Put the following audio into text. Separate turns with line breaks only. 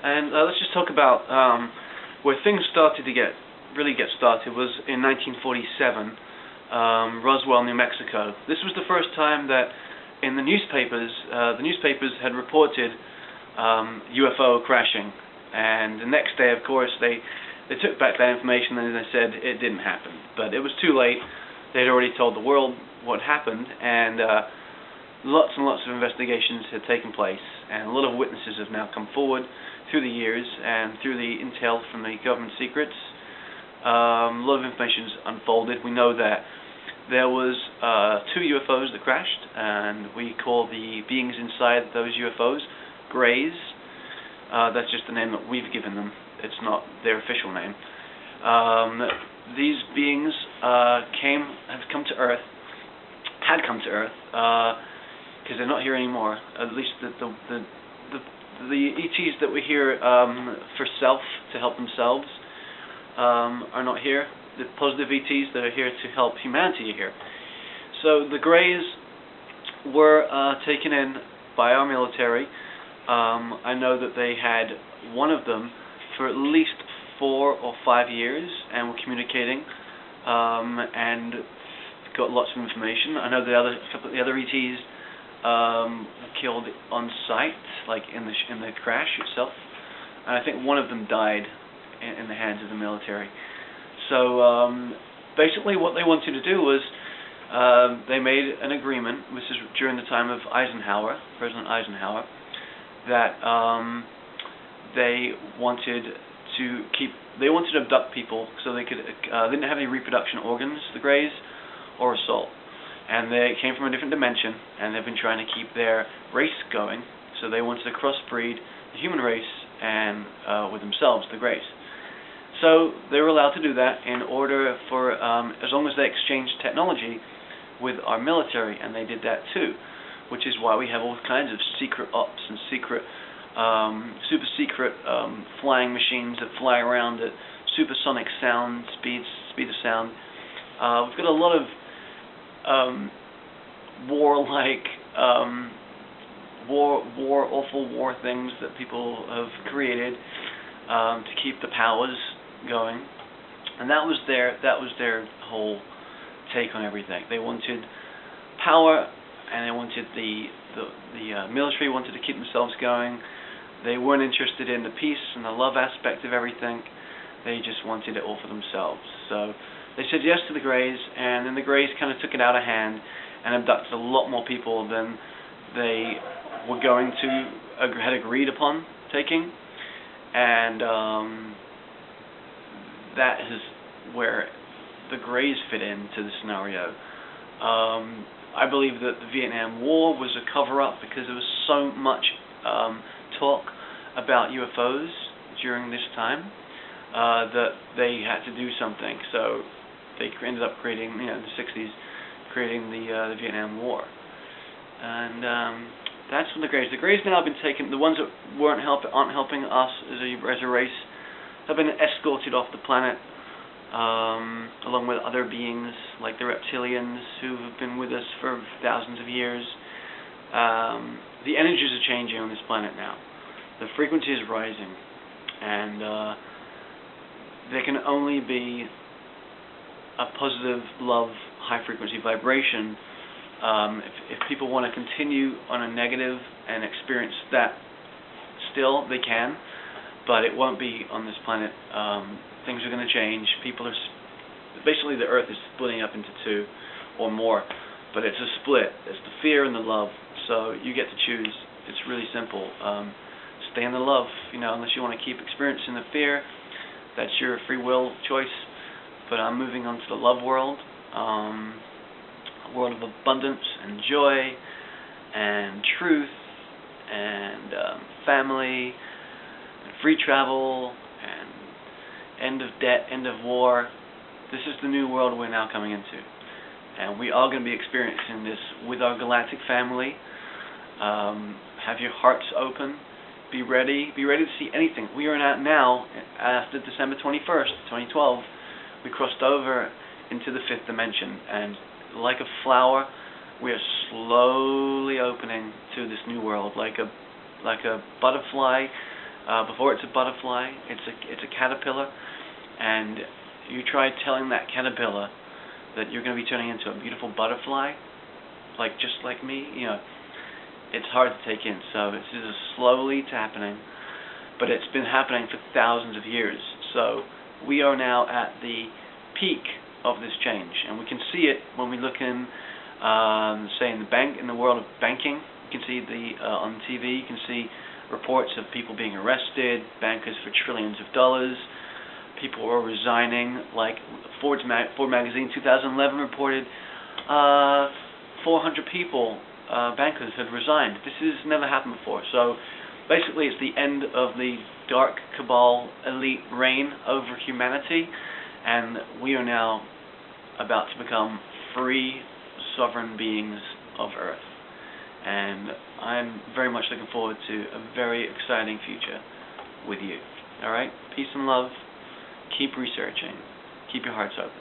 And let's just talk about where things started to really get started was in 1947, Roswell, New Mexico. This was the first time that in the newspapers had reported UFO crashing, and the next day, of course, they took back that information and they said it didn't happen. But it was too late. They'd already told the world what happened, and lots and lots of investigations had taken place, and a lot of witnesses have now come forward through the years and through the intel from the government secrets. A lot of information is unfolded. We know that there was 2 UFOs that crashed, and we call the beings inside those UFOs Greys. That's just the name that we've given them. It's not their official name. These beings had come to Earth, because they're not here anymore. At least the ETs that we hear for self, to help themselves, are not here. The positive ETs that are here to help humanity are here. So the Greys were taken in by our military. I know that they had one of them for at least 4 or 5 years and were communicating and got lots of information. I know a couple of the other ETs were killed on site, like in the crash itself, and I think one of them died in the hands of the military. So basically what they wanted to do was they made an agreement, this is during the time of Eisenhower, President Eisenhower, that they wanted to abduct people so they didn't have any reproduction organs, the Greys, or a soul. And they came from a different dimension, and they've been trying to keep their race going, so they wanted to crossbreed the human race and with themselves, the Greys. So they were allowed to do that in order for, as long as they exchanged technology with our military, and they did that too, which is why we have all kinds of secret ops and super secret flying machines that fly around at supersonic sound speed of sound. We've got a lot of warlike, awful war things that people have created to keep the powers going, and that was their whole take on everything. They wanted power, and they wanted the military wanted to keep themselves going. They weren't interested in the peace and the love aspect of everything. They just wanted it all for themselves. So they said yes to the Greys, and then the Greys kind of took it out of hand and abducted a lot more people than they were going to had agreed upon taking, and that is where the Greys fit into the scenario. I believe that the Vietnam War was a cover-up because there was so much talk about UFOs during this time that they had to do something. So they ended up creating, in the 60s, creating the Vietnam War. And that's when the Greys. The Greys now have been taken. The ones that aren't helping us as a race have been escorted off the planet, along with other beings like the reptilians who have been with us for thousands of years. The energies are changing on this planet now. The frequency is rising, and there can only be a positive love, high-frequency vibration. If people want to continue on a negative and experience that still, they can, but it won't be on this planet. Things are going to change. People are basically, the Earth is splitting up into 2 or more, but it's a split. It's the fear and the love. So you get to choose. It's really simple. Stay in the love, unless you want to keep experiencing the fear. That's your free will choice. But I'm moving on to the love world, a world of abundance and joy and truth and family and free travel and end of debt, end of war. This is the new world we're now coming into, and we are going to be experiencing this with our galactic family. Have your hearts open. Be ready to see anything. We are now, after December 21st, 2012, we crossed over into the 5th dimension, and like a flower, we are slowly opening to this new world, like a butterfly Before it's a butterfly, it's a caterpillar, and you try telling that caterpillar that you're going to be turning into a beautiful butterfly, just like me. It's hard to take in. So this is slowly happening, but it's been happening for thousands of years. So we are now at the peak of this change, and we can see it when we look in, say, in the world of banking. You can see on TV. You can see reports of people being arrested, bankers for trillions of dollars. People are resigning. Like Ford magazine 2011 reported 400 people, bankers, had resigned. This has never happened before. So basically it's the end of the dark cabal elite reign over humanity, and we are now about to become free sovereign beings of Earth. And I'm very much looking forward to a very exciting future with you. Alright? Peace and love. Keep researching. Keep your hearts open.